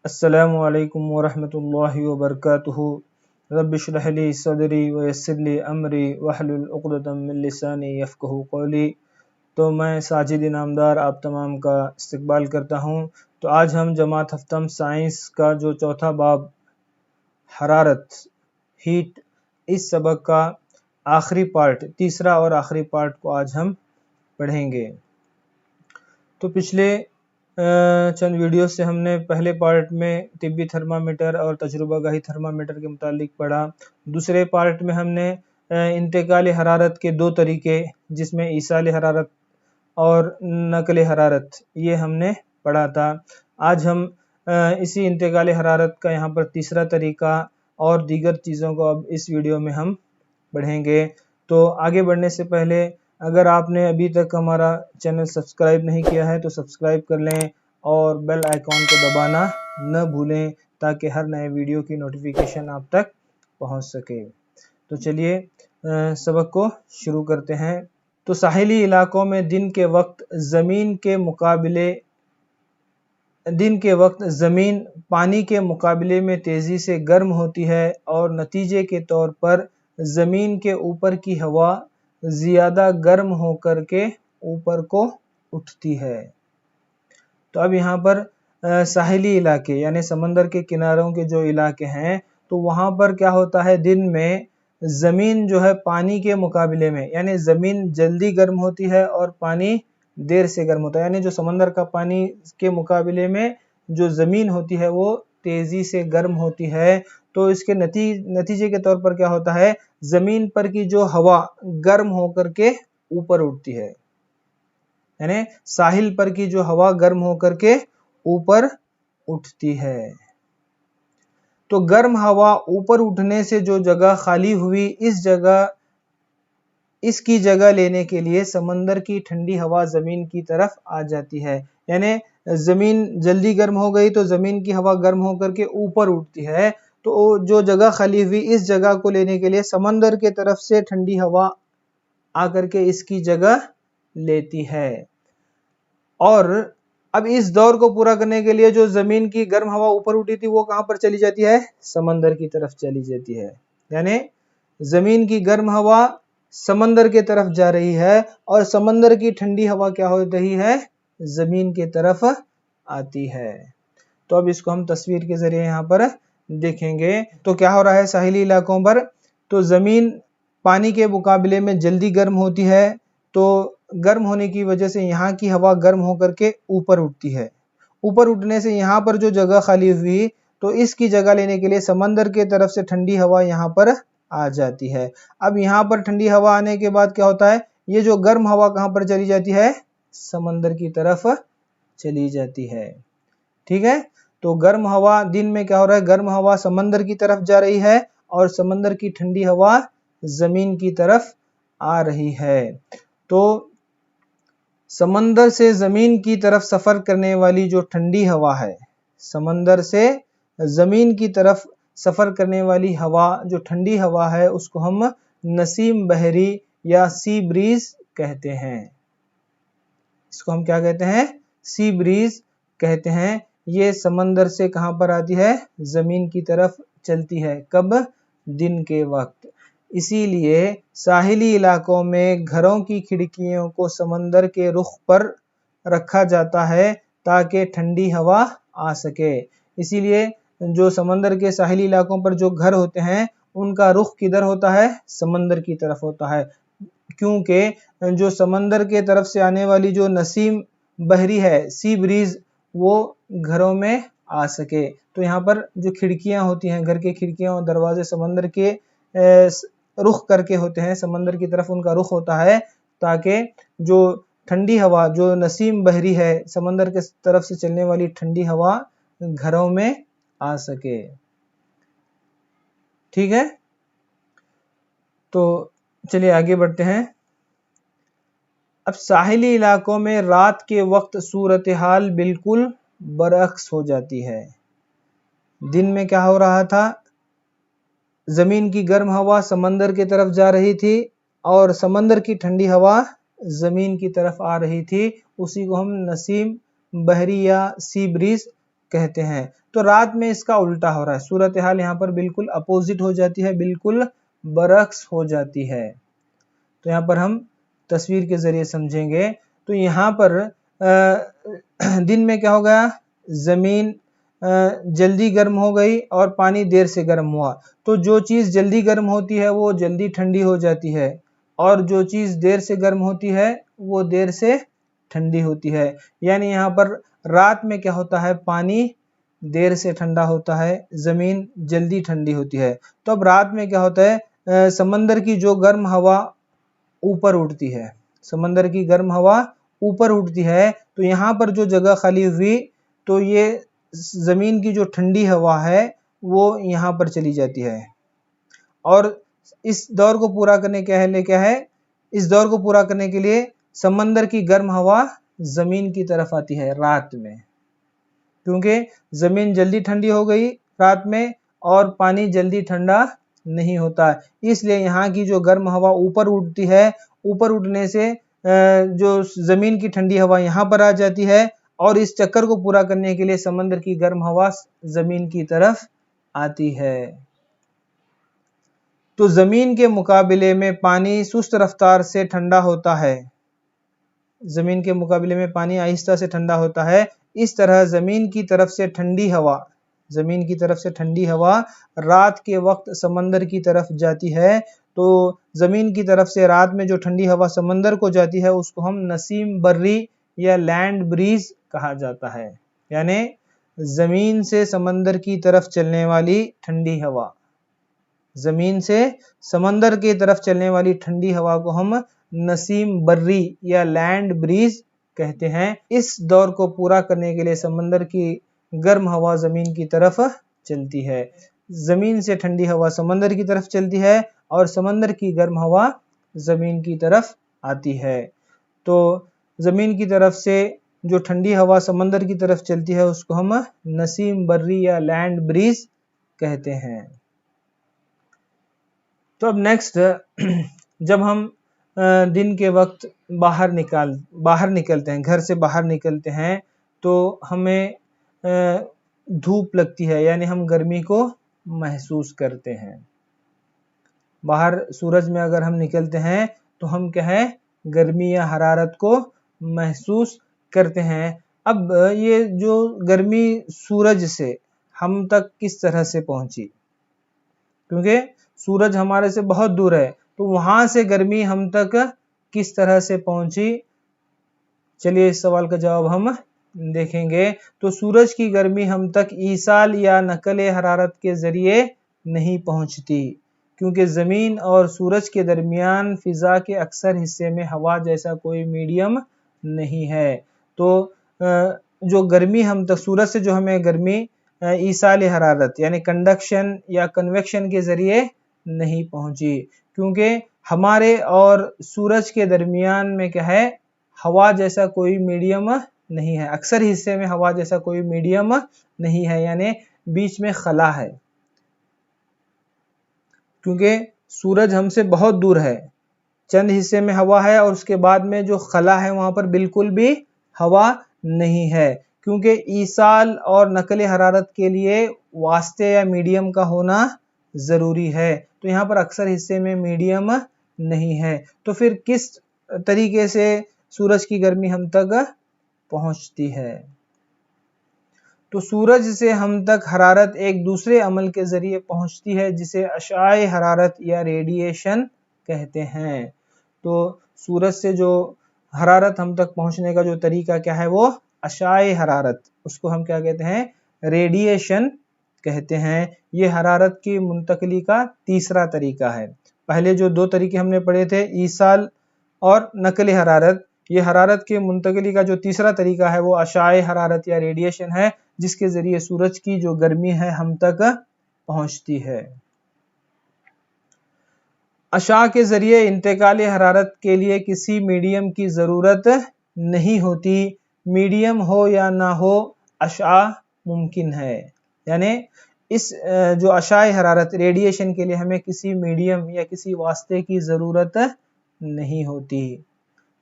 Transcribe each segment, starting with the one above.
अस्सलामु अलैकुम वरहमतुल्लाहि वबरकातुहू। रब्बि इश्रह ली सदरी व यस्सिर ली अमरी वहलुल उक़दतम मिन लिसानी यफ़क़हू क़ौली। तो मैं साजिद इनामदार आप तमाम का इस्तकबाल करता हूँ। तो आज हम जमात हफ्तम साइंस का जो चौथा बाब हरारत हीट, इस सबक का आखिरी पार्ट, तीसरा और आखिरी पार्ट को आज हम पढ़ेंगे। तो पिछले चंद वीडियो से हमने पहले पार्ट में तिब्बी थर्मामीटर और तजुर्बागाही थर्मामीटर के मुतालिक पढ़ा। दूसरे पार्ट में हमने इंतकाल हरारत के दो तरीके, जिसमें ईसाल हरारत और नकल हरारत, ये हमने पढ़ा था। आज हम इसी इंतकाल हरारत का यहाँ पर तीसरा तरीका और दीगर चीज़ों को अब इस वीडियो में हम पढ़ेंगे। तो आगे बढ़ने से पहले अगर आपने अभी तक हमारा चैनल सब्सक्राइब नहीं किया है तो सब्सक्राइब कर लें और बेल आइकॉन को दबाना न भूलें ताकि हर नए वीडियो की नोटिफिकेशन आप तक पहुंच सके। तो चलिए सबक को शुरू करते हैं। तो साहिली इलाकों में दिन के वक्त ज़मीन पानी के मुकाबले में तेज़ी से गर्म होती है और नतीजे के तौर पर ज़मीन के ऊपर की हवा ज़्यादा गर्म होकर के ऊपर को उठती है। तो अब यहाँ पर साहिली इलाके यानी समंदर के किनारों के जो इलाके हैं, तो वहाँ पर क्या होता है, दिन में ज़मीन जो है पानी के मुकाबले में, यानी ज़मीन जल्दी गर्म होती है और पानी देर से गर्म होता है। यानी जो समंदर का पानी के मुकाबले में जो ज़मीन होती है वो तेज़ी से गर्म होती है। तो इसके नतीजे के तौर पर क्या होता है, ज़मीन पर की जो हवा गर्म होकर के ऊपर उठती है, यानी साहिल पर की जो हवा गर्म होकर के ऊपर उठती है। तो गर्म हवा ऊपर उठने से जो जगह खाली हुई, इसकी जगह लेने के लिए समंदर की ठंडी हवा ज़मीन की तरफ आ जाती है। यानी ज़मीन जल्दी गर्म हो गई तो ज़मीन की हवा गर्म होकर के ऊपर उठती है। तो जो जगह खाली हुई, इस जगह को लेने के लिए समंदर के तरफ से ठंडी हवा आकर के इसकी जगह लेती है। और अब इस दौर को पूरा करने के लिए जो ज़मीन की गर्म हवा ऊपर उठी थी वो कहाँ पर चली जाती है, समंदर की तरफ चली जाती है। यानी ज़मीन की गर्म हवा समंदर के तरफ जा रही है और समंदर की ठंडी हवा क्या हो रही है, ज़मीन के तरफ आती है। तो अब इसको हम तस्वीर के ज़रिए यहाँ पर देखेंगे। तो क्या हो रहा है साहिली इलाकों पर, तो ज़मीन पानी के मुकाबले में जल्दी गर्म होती है। तो गर्म होने की वजह से यहाँ की हवा गर्म होकर के ऊपर उठती है। ऊपर उठने से यहाँ पर जो जगह खाली हुई, तो इसकी जगह लेने के लिए समंदर के तरफ से ठंडी हवा यहाँ पर आ जाती है। अब यहाँ पर ठंडी हवा आने के बाद क्या होता है, ये जो गर्म हवा कहाँ पर चली जाती है, समंदर की तरफ चली जाती है। ठीक है। तो गर्म हवा दिन में क्या हो रहा है, गर्म हवा समंदर की तरफ जा रही है और समंदर की ठंडी हवा ज़मीन की तरफ आ रही है। तो समंदर से ज़मीन की तरफ सफ़र करने वाली जो ठंडी हवा है, समंदर से ज़मीन की तरफ सफ़र करने वाली हवा जो ठंडी हवा है, उसको हम नसीम बहरी या सी ब्रीज कहते हैं। इसको हम क्या कहते हैं, सी ब्रीज कहते हैं। ये समंदर से कहाँ पर आती है, ज़मीन की तरफ चलती है। कब, दिन के वक्त। इसीलिए साहिली इलाकों में घरों की खिड़कियों को समंदर के रुख पर रखा जाता है ताकि ठंडी हवा आ सके। इसीलिए जो समंदर के साहिली इलाकों पर जो घर होते हैं उनका रुख किधर होता है, समंदर की तरफ होता है, क्योंकि जो समंदर के तरफ से आने वाली जो नसीम बहरी है, सी ब्रीज, वो घरों में आ सके। तो यहाँ पर जो खिड़कियाँ होती हैं, घर के खिड़कियाँ और दरवाजे समंदर के रुख करके होते हैं, समंदर की तरफ उनका रुख होता है ताकि जो ठंडी हवा, जो नसीम बहरी है, समंदर के तरफ से चलने वाली ठंडी हवा घरों में आ सके। ठीक है। तो चलिए आगे बढ़ते हैं। अब साहिली इलाकों में रात के वक्त सूरत हाल बिल्कुल बरअक्स हो जाती है। दिन में क्या हो रहा था, ज़मीन की गर्म हवा समंदर की तरफ जा रही थी और समंदर की ठंडी हवा ज़मीन की तरफ आ रही थी। उसी को हम नसीम बहरी या सी ब्रीज कहते हैं। तो रात में इसका उल्टा हो रहा है, सूरत हाल यहाँ पर बिल्कुल अपोजिट हो जाती है, बिल्कुल बरक्स हो जाती है। तो यहाँ पर हम तस्वीर के जरिए समझेंगे। तो यहाँ पर दिन में क्या हो गया, जमीन जल्दी गर्म हो गई और पानी देर से गर्म हुआ। तो जो चीज जल्दी गर्म होती है वो जल्दी ठंडी हो जाती है, और जो चीज देर से गर्म होती है वो देर से ठंडी होती है। यानी यहाँ पर रात में क्या होता है, पानी देर से ठंडा होता है, जमीन जल्दी ठंडी होती है। तो अब रात में क्या होता है, समंदर की जो गर्म हवा ऊपर उठती है, समंदर की गर्म हवा ऊपर उठती है, तो यहाँ पर जो जगह खाली हुई, तो ये जमीन की जो ठंडी हवा है वो यहाँ पर चली जाती है। और इस दौर को पूरा करने क्या है, इस दौर को पूरा करने के लिए समंदर की गर्म हवा जमीन की तरफ आती है रात में, क्योंकि जमीन जल्दी ठंडी हो गई रात में और पानी जल्दी ठंडा नहीं होता, इसलिए यहाँ की जो गर्म हवा ऊपर उठती है, ऊपर उठने से जो जमीन की ठंडी हवा यहाँ पर आ जाती है, और इस चक्कर को पूरा करने के लिए समंदर की गर्म हवा जमीन की तरफ आती है। तो जमीन के मुकाबले में पानी सुस्त रफ्तार से ठंडा होता है, जमीन के मुकाबले में पानी आहिस्ता से ठंडा होता है। इस तरह जमीन की तरफ से ठंडी हवा, जमीन की तरफ से ठंडी हवा रात के वक्त समंदर की तरफ जाती है। तो जमीन की तरफ से रात में जो ठंडी हवा समंदर को जाती है उसको हम नसीम बर्री या लैंड ब्रीज कहा जाता है। यानी जमीन से समंदर की तरफ चलने वाली ठंडी हवा, जमीन से समंदर की तरफ चलने वाली ठंडी हवा को हम नसीम बर्री या लैंड ब्रीज कहते हैं। इस दौर को पूरा करने के लिए समंदर की गर्म हवा जमीन की तरफ चलती है, जमीन से ठंडी हवा समंदर की तरफ चलती है और समंदर की गर्म हवा जमीन की तरफ आती है। तो जमीन की तरफ से जो ठंडी हवा समंदर की तरफ चलती है उसको हम नसीम बर्री या लैंड ब्रीज कहते हैं। तो अब नेक्स्ट, जब हम दिन के वक्त बाहर निकलते हैं, घर से बाहर निकलते हैं, तो हमें धूप लगती है, यानी हम गर्मी को महसूस करते हैं। बाहर सूरज में अगर हम निकलते हैं तो हम क्या है, गर्मी या हरारत को महसूस करते हैं। अब ये जो गर्मी सूरज से हम तक किस तरह से पहुंची, क्योंकि सूरज हमारे से बहुत दूर है, तो वहां से गर्मी हम तक किस तरह से पहुंची, चलिए इस सवाल का जवाब हम देखेंगे। तो सूरज की गर्मी हम तक ईसाल या नकल हरारत के जरिए नहीं पहुंचती, क्योंकि जमीन और सूरज के दरमियान फिजा के अक्सर हिस्से में हवा जैसा कोई मीडियम नहीं है। तो जो गर्मी हम तक सूरज से जो हमें गर्मी ईसाल हरारत यानी कंडक्शन या कन्वेक्शन के जरिए नहीं पहुंची, क्योंकि हमारे और सूरज के दरमियान में क्या है, हवा जैसा कोई मीडियम नहीं है, अक्सर हिस्से में हवा जैसा कोई मीडियम नहीं है, यानी बीच में खला है। क्योंकि सूरज हमसे बहुत दूर है, चंद हिस्से में हवा है और उसके बाद में जो खला है वहां पर बिल्कुल भी हवा नहीं है, क्योंकि ईसाल और नकल हरारत के लिए वास्ते या मीडियम का होना जरूरी है। तो यहाँ पर अक्सर हिस्से में मीडियम नहीं है। तो फिर किस तरीके से सूरज की गर्मी हम तक पहुंचती है? तो सूरज से हम तक हरारत एक दूसरे अमल के जरिए पहुंचती है, जिसे अशाए हरारत या रेडिएशन कहते हैं। तो सूरज से जो हरारत हम तक पहुंचने का जो तरीका क्या है, वो अशाए हरारत, उसको हम क्या कहते हैं, रेडिएशन कहते हैं। ये हरारत की मुंतकली का तीसरा तरीका है। पहले जो दो तरीके हमने पढ़े थे, ईसाल और नकल हरारत, ये हरारत की मुंतकली का जो तीसरा तरीका है वो अशाए हरारत या रेडिएशन है, जिसके जरिए सूरज की जो गर्मी है हम तक पहुंचती है। अशा के जरिए इंतकाल हरारत के लिए किसी मीडियम की जरूरत नहीं होती, मीडियम हो या ना हो अशा मुमकिन है। यानी इस जो अशाए हरारत रेडिएशन के लिए हमें किसी मीडियम या किसी वास्ते की जरूरत नहीं होती,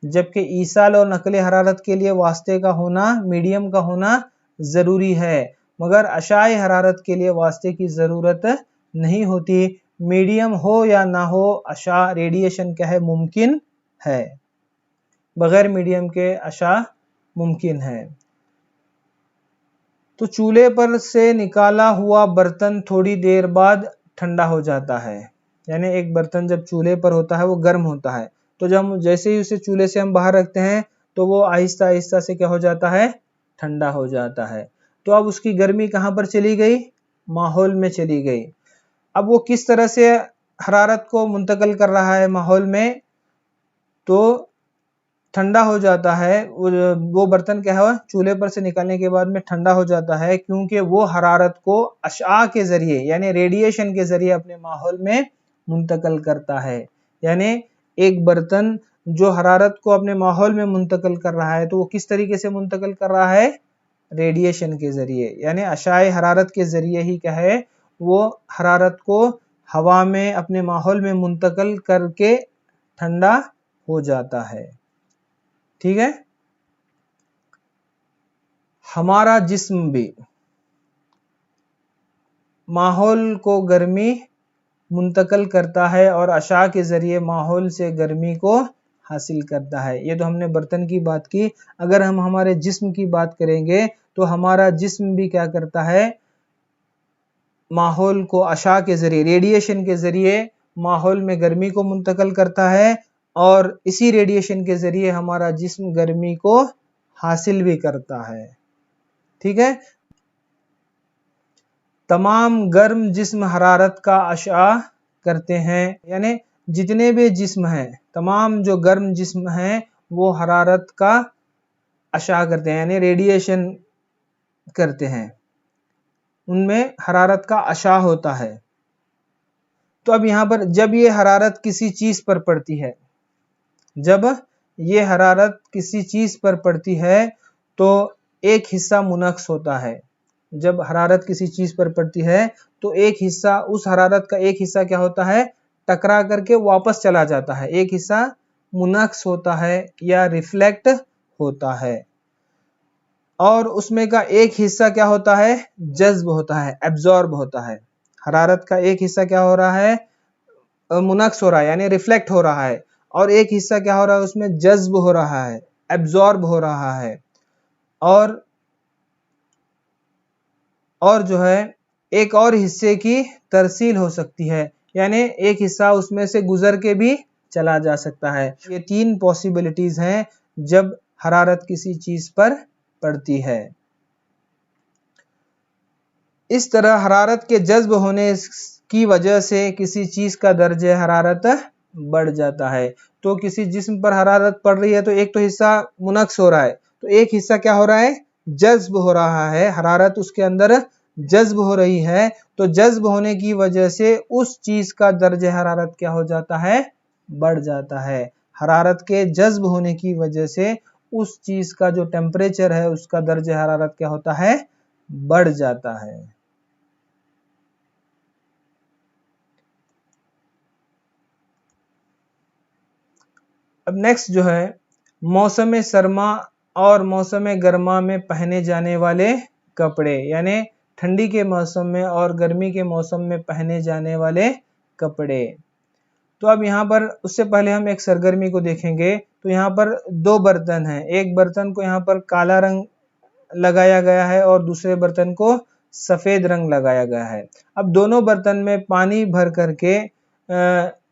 जबकि ईसाल और नकल हरारत के लिए वास्ते का होना, मीडियम का होना जरूरी है। मगर अशाए हरारत के लिए वास्ते की ज़रूरत नहीं होती। मीडियम हो या ना हो, अशा रेडिएशन क्या है, मुमकिन है। बगैर मीडियम के अशा मुमकिन है। तो चूल्हे पर से निकाला हुआ बर्तन थोड़ी देर बाद ठंडा हो जाता है। यानी एक बर्तन जब चूल्हे पर होता है वो गर्म होता है, तो जब हम जैसे ही उसे चूल्हे से हम बाहर रखते हैं तो वो आहिस्ता आहिस्ता से क्या हो जाता है, ठंडा हो जाता है। तो अब उसकी गर्मी कहाँ पर चली गई, माहौल में चली गई। अब वो किस तरह से हरारत को मुंतकिल कर रहा है माहौल में, तो ठंडा हो जाता है। वो बर्तन क्या है, चूल्हे पर से निकालने के बाद में ठंडा हो जाता है, क्योंकि वो हरारत को अशआ के जरिए यानी रेडिएशन के जरिए अपने माहौल में मुंतकिल करता है। यानी एक बर्तन जो हरारत को अपने माहौल में मुंतकिल कर रहा है, तो वो किस तरीके से मुंतकिल कर रहा है, रेडिएशन के जरिए। यानी अशाए हरारत के जरिए ही क्या है, वो हरारत को हवा में अपने माहौल में मुंतकिल करके ठंडा हो जाता है। ठीक है। हमारा जिस्म भी माहौल को गर्मी मुंतकिल करता है और अशा के जरिए माहौल से गर्मी को हासिल करता है। ये तो हमने बर्तन की बात की। अगर हम हमारे जिस्म की बात करेंगे तो हमारा जिस्म भी क्या करता है, माहौल को अशा के जरिए, रेडिएशन के जरिए माहौल में गर्मी को मुंतकिल करता है, और इसी रेडिएशन के जरिए हमारा जिस्म गर्मी को हासिल भी करता है। ठीक है। तमाम गर्म जिस्म हरारत का अशआ करते हैं। यानी जितने भी जिस्म हैं, तमाम जो गर्म जिस्म हैं, वो हरारत का अशआ करते हैं, यानी रेडिएशन करते हैं, उनमें हरारत का अशआ होता है। तो अब यहाँ पर जब ये हरारत किसी चीज पर पड़ती है, जब ये हरारत किसी चीज पर पड़ती है तो एक हिस्सा मुनक्स होता है। जब हरारत किसी चीज पर पड़ती है तो एक हिस्सा, उस हरारत का एक हिस्सा क्या होता है, टकरा करके वापस चला जाता है। एक हिस्सा मुनक्स होता है या रिफ्लेक्ट होता है, और उसमें का एक हिस्सा क्या होता है, जज्ब होता है, एब्जॉर्ब होता है। हरारत का एक हिस्सा क्या हो रहा है, मुनक्स हो रहा है यानी रिफ्लेक्ट हो रहा है, और एक हिस्सा क्या हो रहा है, उसमें जज्ब हो रहा है, एब्जॉर्ब हो रहा है। और जो है एक और हिस्से की तरसील हो सकती है, यानी एक हिस्सा उसमें से गुजर के भी चला जा सकता है। ये तीन पॉसिबिलिटीज हैं जब हरारत किसी चीज पर पड़ती है। इस तरह हरारत के जज्ब होने की वजह से किसी चीज का दर्जे हरारत बढ़ जाता है। तो किसी जिस्म पर हरारत पड़ रही है तो एक तो हिस्सा मुनक्स हो रहा है, तो एक हिस्सा क्या हो रहा है, जज्ब हो रहा है, हरारत उसके अंदर जज्ब हो रही है। तो जज्ब होने की वजह से उस चीज का दर्जे हरारत क्या हो जाता है, बढ़ जाता है। हरारत के जज्ब होने की वजह से उस चीज का जो टेम्परेचर है, उसका दर्जे हरारत क्या होता है, बढ़ जाता है। अब नेक्स्ट जो है, मौसम सरमा और मौसम गर्मा में पहने जाने वाले कपड़े, यानी ठंडी के मौसम में और गर्मी के मौसम में पहने जाने वाले कपड़े। तो अब यहाँ पर उससे पहले हम एक सरगर्मी को देखेंगे। तो यहाँ पर दो बर्तन हैं, एक बर्तन को यहाँ पर काला रंग लगाया गया है और दूसरे बर्तन को सफेद रंग लगाया गया है। अब दोनों बर्तन में पानी भर करके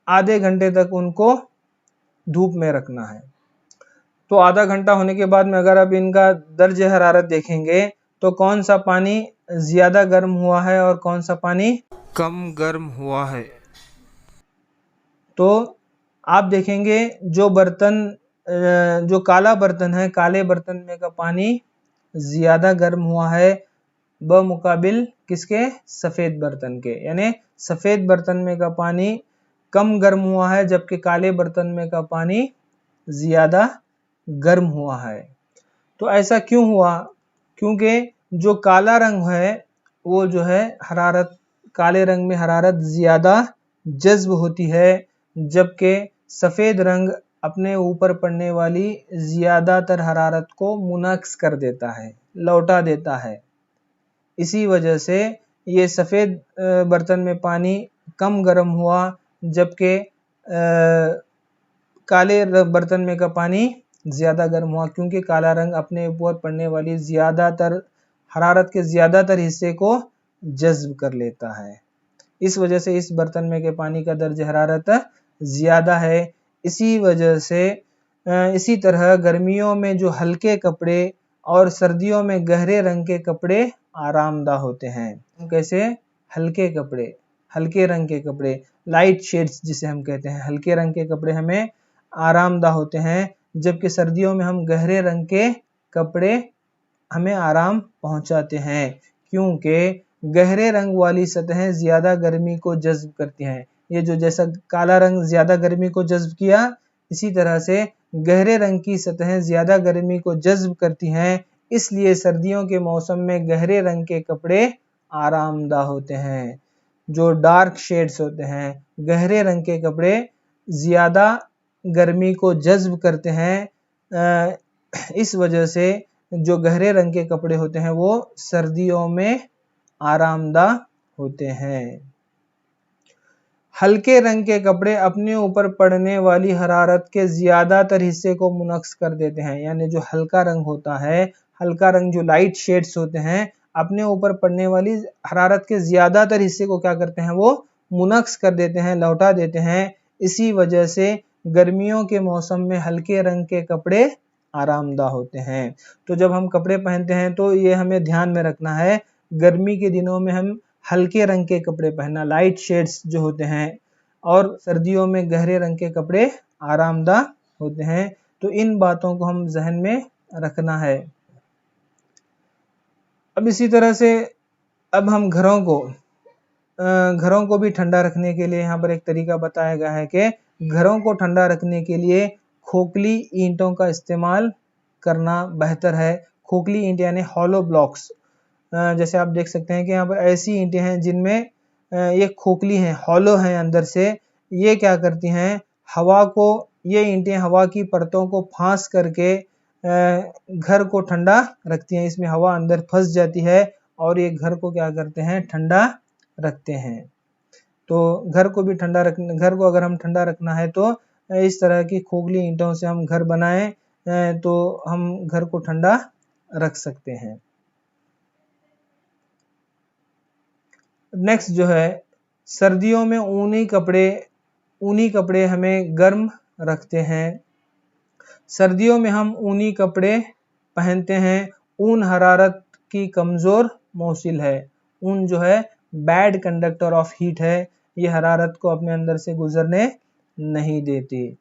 आधे घंटे तक उनको धूप में रखना है। तो आधा घंटा होने के बाद में अगर अब इनका दर्जे हरारत देखेंगे तो कौन सा पानी ज्यादा गर्म हुआ है और कौन सा पानी कम गर्म हुआ है। तो आप देखेंगे जो बर्तन, जो काला बर्तन है, काले बर्तन में का पानी ज्यादा गर्म हुआ है बमुकाबिल किसके, सफेद बर्तन के। यानी सफेद बर्तन में का पानी कम गर्म हुआ है, जबकि काले बर्तन में का पानी ज्यादा गर्म हुआ है। तो ऐसा क्यों हुआ, क्योंकि जो काला रंग है वो जो है हरारत, काले रंग में हरारत ज्यादा जज्ब होती है, जबकि सफेद रंग अपने ऊपर पड़ने वाली ज्यादातर हरारत को मुनक्स कर देता है, लौटा देता है। इसी वजह से ये सफ़ेद बर्तन में पानी कम गर्म हुआ, जबकि काले बर्तन में का पानी ज़्यादा गर्म हुआ, क्योंकि काला रंग अपने ऊपर पड़ने वाली ज़्यादातर हरारत के ज़्यादातर हिस्से को जज्ब कर लेता है। इस वजह से इस बर्तन में के पानी का दर्ज हरारत ज़्यादा है। इसी वजह से इसी तरह गर्मियों में जो हल्के कपड़े और सर्दियों में गहरे रंग के कपड़े आरामदाह होते हैं। कैसे? हल्के कपड़े, हल्के रंग के कपड़े, लाइट शेड्स जिसे हम कहते हैं, हल्के रंग के कपड़े हमें आरामदाह होते हैं, जबकि सर्दियों में हम गहरे रंग के कपड़े हमें आराम पहुंचाते हैं, क्योंकि गहरे रंग वाली सतहें ज़्यादा गर्मी को जज्ब करती हैं। ये जो जैसा काला रंग ज़्यादा गर्मी को जज्ब किया, इसी तरह से गहरे रंग की सतहें ज़्यादा गर्मी को जज्ब करती हैं, इसलिए सर्दियों के मौसम में गहरे रंग के कपड़े आरामदाह होते हैं। जो डार्क शेड्स होते हैं, गहरे रंग के कपड़े ज़्यादा गर्मी को जज्ब करते हैं। इस वजह से जो गहरे रंग के कपड़े होते हैं वो सर्दियों में आरामदाह होते हैं। हल्के रंग के कपड़े अपने ऊपर पड़ने वाली हरारत के ज़्यादातर हिस्से को मुनक्स कर देते हैं। यानी जो हल्का रंग होता है, हल्का रंग जो लाइट शेड्स होते हैं, अपने ऊपर पड़ने वाली हरारत के ज़्यादातर हिस्से को क्या करते हैं, वो मुनक्स कर देते हैं, लौटा देते हैं। इसी वजह से गर्मियों के मौसम में हल्के रंग के कपड़े आरामदाह होते हैं। तो जब हम कपड़े पहनते हैं तो ये हमें ध्यान में रखना है, गर्मी के दिनों में हम हल्के रंग के कपड़े पहनना, लाइट शेड्स जो होते हैं, और सर्दियों में गहरे रंग के कपड़े आरामदाह होते हैं। तो इन बातों को हम जहन में रखना है। अब इसी तरह से अब हम घरों को भी ठंडा रखने के लिए यहाँ पर एक तरीका बताया गया है कि घरों को ठंडा रखने के लिए खोखली ईंटों का इस्तेमाल करना बेहतर है। खोखली ईंट यानी हॉलो ब्लॉक्स, जैसे आप देख सकते हैं कि यहाँ पर ऐसी ईंटें हैं जिनमें ये खोखली हैं, हॉलो हैं अंदर से। ये क्या करती हैं, हवा को, ये ईंटें हवा की परतों को फांस करके घर को ठंडा रखती हैं। इसमें हवा अंदर फंस जाती है और ये घर को क्या करते हैं, ठंडा रखते हैं। तो घर को अगर हम ठंडा रखना है तो इस तरह की खोखली ईंटों से हम घर बनाएं तो हम घर को ठंडा रख सकते हैं। नेक्स्ट जो है, सर्दियों में ऊनी कपड़े हमें गर्म रखते हैं। सर्दियों में हम ऊनी कपड़े पहनते हैं। ऊन हरारत की कमज़ोर मौसिल है। ऊन जो है बैड कंडक्टर ऑफ हीट है, ये हरारत को अपने अंदर से गुजरने नहीं देती।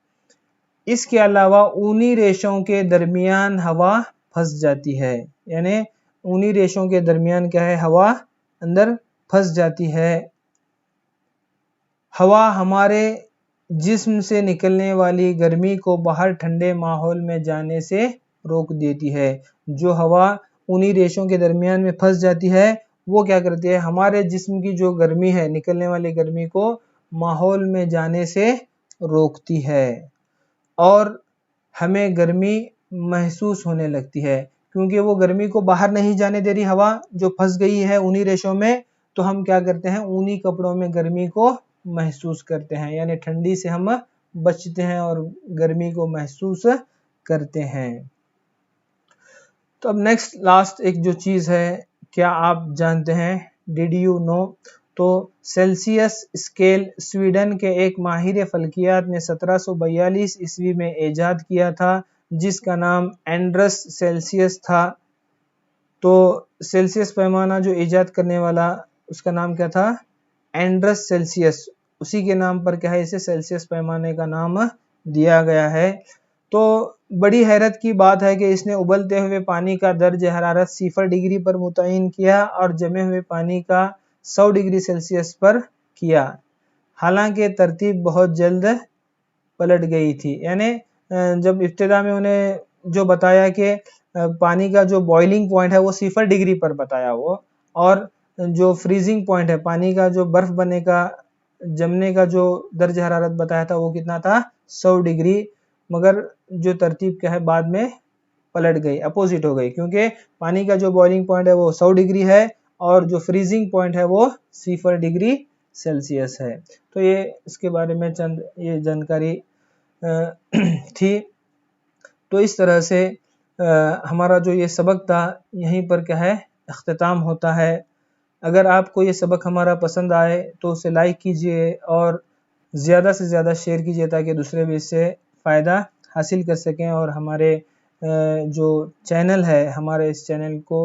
इसके अलावा ऊनी रेशों के दरमियान हवा फंस जाती है। यानी ऊनी रेशों के दरमियान क्या है, हवा अंदर फंस जाती है। हवा हमारे जिस्म से निकलने वाली गर्मी को बाहर ठंडे माहौल में जाने से रोक देती है। जो हवा ऊनी रेशों के दरमियान में फंस जाती है वो क्या करती है, हमारे जिस्म की जो गर्मी है, निकलने वाली गर्मी को माहौल में जाने से रोकती है और हमें गर्मी महसूस होने लगती है। क्योंकि वो गर्मी को बाहर नहीं जाने दे रही हवा जो फंस गई है ऊनी रेशों में, तो हम क्या करते हैं, ऊनी कपड़ों में गर्मी को महसूस करते हैं, यानी ठंडी से हम बचते हैं और गर्मी को महसूस करते हैं। तो अब नेक्स्ट लास्ट एक जो चीज़ है, क्या आप जानते हैं, डिड यू नो, तो सेल्सियस स्केल स्वीडन के एक माहिर फल्कियात ने 1742 ईस्वी में ईजाद किया था, जिसका नाम एंड्रस सेल्सियस था। तो सेल्सियस पैमाना जो ईजाद करने वाला, उसका नाम क्या था, एंड्रस सेल्सियस। उसी के नाम पर क्या है, इसे सेल्सियस पैमाने का नाम दिया गया है। तो बड़ी हैरत की बात है कि इसने उबलते हुए पानी का दर्ज हरारत 0 डिग्री पर मुतय्यन किया और जमे हुए पानी का 100 डिग्री सेल्सियस पर किया। हालांकि तरतीब बहुत जल्द पलट गई थी। यानी जब इब्तिदा में उन्हें जो बताया कि पानी का जो बॉइलिंग पॉइंट है वो 0 डिग्री पर बताया वो, और जो फ्रीजिंग पॉइंट है, पानी का जो बर्फ बनने का, जमने का जो दर्ज हरारत बताया था वो कितना था, 100 डिग्री। मगर जो तरतीब क्या है बाद में पलट गई, अपोजिट हो गई, क्योंकि पानी का जो बॉइलिंग पॉइंट है वो 100 डिग्री है और जो फ्रीजिंग पॉइंट है वो 0 डिग्री सेल्सियस है। तो ये इसके बारे में चंद ये जानकारी थी। तो इस तरह से हमारा जो ये सबक था यहीं पर क्या है इख्तिताम होता है। अगर आपको ये सबक हमारा पसंद आए तो उसे लाइक कीजिए और ज़्यादा से ज़्यादा शेयर कीजिए ताकि दूसरे भी इससे फ़ायदा हासिल कर सकें। और हमारे जो चैनल है हमारे इस चैनल को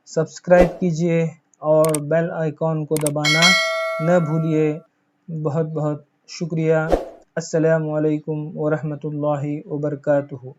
सब्सक्राइब कीजिए और बेल आइकॉन को दबाना न भूलिए। बहुत बहुत शुक्रिया। अस्सलामु अलैकुम व रहमतुल्लाहि व बरकातुहू।